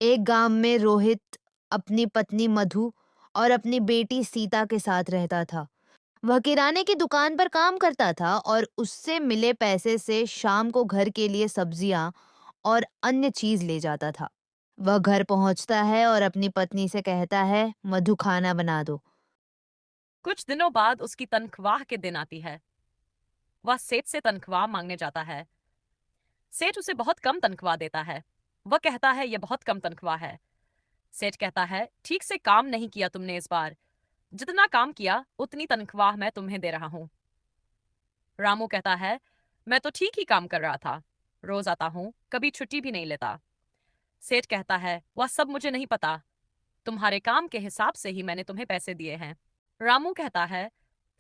एक गांव में रोहित अपनी पत्नी मधु और अपनी बेटी सीता के साथ रहता था। वह किराने की दुकान पर काम करता था और उससे मिले पैसे से शाम को घर के लिए सब्जियां और अन्य चीज ले जाता था। वह घर पहुंचता है और अपनी पत्नी से कहता है, मधु खाना बना दो। कुछ दिनों बाद उसकी तनख्वाह के दिन आती है। वह सेठ से तनख्वाह मांगने जाता है। सेठ उसे बहुत कम तनख्वाह देता है। वह कहता है यह बहुत कम तनख्वाह है। सेठ कहता है ठीक से काम नहीं किया तुमने इस बार। जितना काम किया उतनी तनख्वाह मैं तुम्हें दे रहा हूँ। रामू कहता है मैं तो ठीक ही काम कर रहा था। रोज आता हूँ, कभी छुट्टी भी नहीं लेता। सेठ कहता है वह सब मुझे नहीं पता। तुम्हारे काम के हिसाब से ही मैंने तुम्हें पैसे दिए हैं। रामू कहता है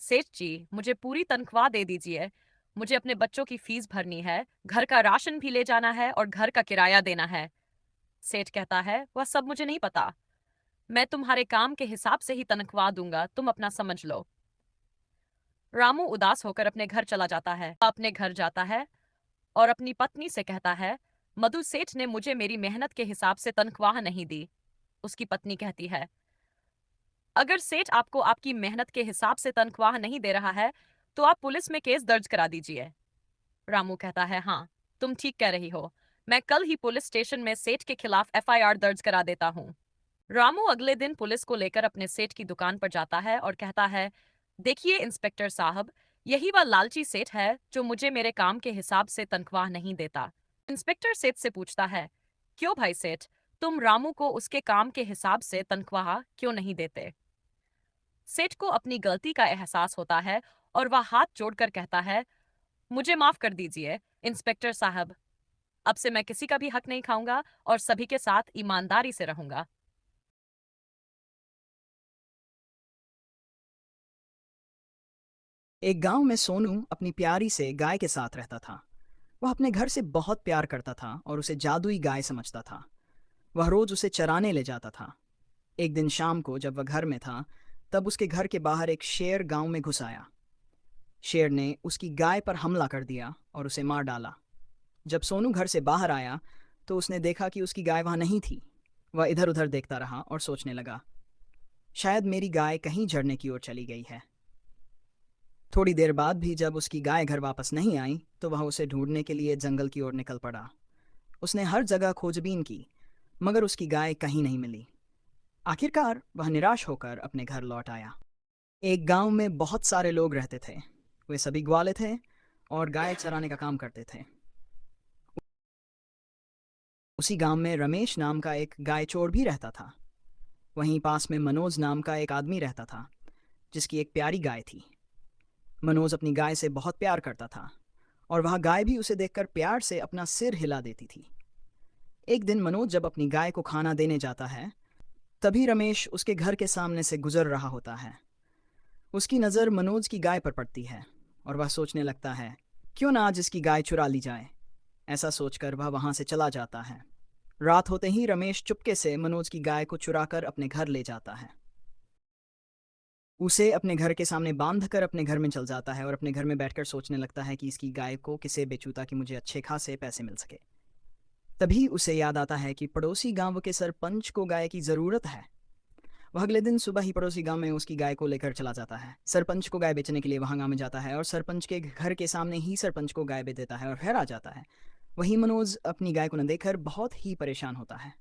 सेठ जी मुझे पूरी तनख्वाह दे दीजिए। मुझे अपने बच्चों की फीस भरनी है, घर का राशन भी ले जाना है और घर का किराया देना है। सेठ कहता है वह सब मुझे नहीं पता। मैं तुम्हारे काम के हिसाब से ही तनख्वाह दूंगा, तुम अपना समझ लो। रामू उदास होकर अपने घर चला जाता है। अपने घर जाता है और अपनी पत्नी से कहता है मधु सेठ ने मुझे मेरी मेहनत के हिसाब से तनख्वाह नहीं दी। उसकी पत्नी कहती है अगर सेठ आपको आपकी मेहनत के हिसाब से तनख्वाह नहीं दे रहा है तो आप पुलिस में केस दर्ज करा दीजिए। रामू कहता है हाँ, तुम ठीक कह रही हो। मैं कल ही पुलिस स्टेशन में सेठ के खिलाफ एफआईआर दर्ज करा देता हूँ। रामू अगले दिन पुलिस को लेकर अपने सेठ की दुकान पर जाता है और कहता है देखिए इंस्पेक्टर साहब, यही वह लालची सेठ है जो मुझे मेरे काम के हिसाब से तनख्वाह नहीं देता। इंस्पेक्टर सेठ से पूछता है क्यों भाई सेठ, तुम रामू को उसके काम के हिसाब से तनख्वाह क्यों नहीं देते? सेठ को अपनी गलती का एहसास होता है और वह हाथ जोड़कर कहता है मुझे माफ कर दीजिए इंस्पेक्टर साहब। अब से मैं किसी का भी हक नहीं खाऊंगा और सभी के साथ ईमानदारी से रहूंगा। एक गांव में सोनू अपनी प्यारी से गाय के साथ रहता था। वह अपने घर से बहुत प्यार करता था और उसे जादुई गाय समझता था। वह रोज उसे चराने ले जाता था। एक दिन शाम को जब वह घर में था, तब उसके घर के बाहर एक शेर गांव में घुस आया। शेर ने उसकी गाय पर हमला कर दिया और उसे मार डाला। जब सोनू घर से बाहर आया तो उसने देखा कि उसकी गाय वहां नहीं थी। वह इधर उधर देखता रहा और सोचने लगा, शायद मेरी गाय कहीं झरने की ओर चली गई है। थोड़ी देर बाद भी जब उसकी गाय घर वापस नहीं आई तो वह उसे ढूंढने के लिए जंगल की ओर निकल पड़ा। उसने हर जगह खोजबीन की, मगर उसकी गाय कहीं नहीं मिली। आखिरकार वह निराश होकर अपने घर लौट आया। एक गांव में बहुत सारे लोग रहते थे। वे सभी ग्वाले थे और गाय चराने का काम करते थे। उसी गांव में रमेश नाम का एक गाय चोर भी रहता था। वहीं पास में मनोज नाम का एक आदमी रहता था, जिसकी एक प्यारी गाय थी। मनोज अपनी गाय से बहुत प्यार करता था और वह गाय भी उसे देखकर प्यार से अपना सिर हिला देती थी। एक दिन मनोज जब अपनी गाय को खाना देने जाता है, तभी रमेश उसके घर के सामने से गुजर रहा होता है। उसकी नज़र मनोज की गाय पर पड़ती है और वह सोचने लगता है, क्यों ना आज इसकी गाय चुरा ली जाए। ऐसा सोचकर वह वहां से चला जाता है। रात होते ही रमेश चुपके से मनोज की गाय को चुराकर अपने घर ले जाता है। उसे अपने घर के सामने बांध कर अपने घर में चल जाता है और अपने घर में बैठकर सोचने लगता है कि इसकी गाय को किसे बेचूं ताकि मुझे अच्छे खासे पैसे मिल सके। तभी उसे याद आता है कि पड़ोसी गांव के सरपंच को गाय की ज़रूरत है। वह अगले दिन सुबह ही पड़ोसी गांव में उसकी गाय को लेकर चला जाता है। सरपंच को गाय बेचने के लिए वहां गांव में जाता है और सरपंच के घर के सामने ही सरपंच को गाय बेच देता है और फिर आ जाता है। वहीं मनोज अपनी गाय को न देखकर बहुत ही परेशान होता है।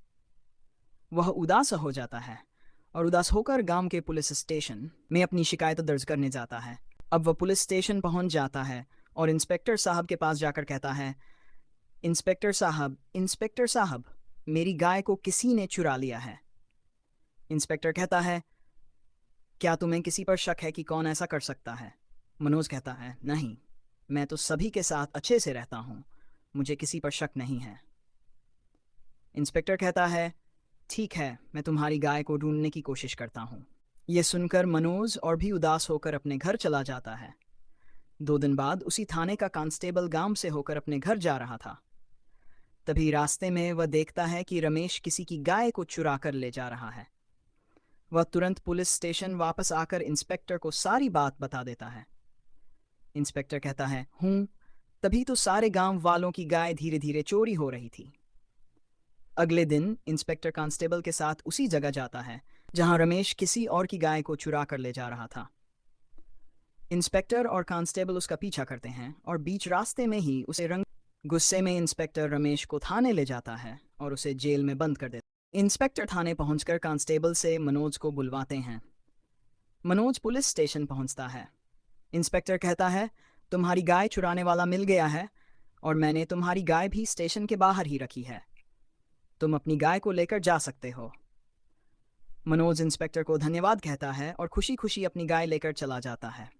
वह उदास हो जाता है और उदास होकर गांव के पुलिस स्टेशन में अपनी शिकायत दर्ज करने जाता है। अब वह पुलिस स्टेशन पहुंच जाता है और इंस्पेक्टर साहब के पास जाकर कहता है, इंस्पेक्टर साहब, मेरी गाय को किसी ने चुरा लिया है। इंस्पेक्टर कहता है, क्या तुम्हें किसी पर शक है कि कौन ऐसा कर सकता है? मनोज कहता है, नहीं, मैं तो सभी के साथ अच्छे से रहता हूँ, मुझे किसी पर शक नहीं है। इंस्पेक्टर कहता है, ठीक है, मैं तुम्हारी गाय को ढूंढने की कोशिश करता हूँ। यह सुनकर मनोज और भी उदास होकर अपने घर चला जाता है। 2 दिन बाद उसी थाने का कांस्टेबल गांव से होकर अपने घर जा रहा था। तभी रास्ते में वह देखता है कि रमेश किसी की गाय को चुरा कर ले जा रहा है। वह तुरंत पुलिस स्टेशन वापस आकर इंस्पेक्टर को सारी बात बता देता है। इंस्पेक्टर कहता है, तभी तो सारे गांव वालों की गाय धीरे धीरे चोरी हो रही थी। अगले दिन इंस्पेक्टर कांस्टेबल के साथ उसी जगह जाता है जहां रमेश किसी और की गाय को चुरा कर ले जा रहा था। इंस्पेक्टर और कांस्टेबल उसका पीछा करते हैं और बीच रास्ते में ही उसे गुस्से में इंस्पेक्टर रमेश को थाने ले जाता है और उसे जेल में बंद कर देता। इंस्पेक्टर थाने पहुंचकर कांस्टेबल से मनोज को बुलवाते हैं। मनोज पुलिस स्टेशन पहुंचता है। इंस्पेक्टर कहता है, तुम्हारी गाय चुराने वाला मिल गया है और मैंने तुम्हारी गाय भी स्टेशन के बाहर ही रखी है। तुम अपनी गाय को लेकर जा सकते हो। मनोज इंस्पेक्टर को धन्यवाद कहता है और खुशी खुशी अपनी गाय लेकर चला जाता है।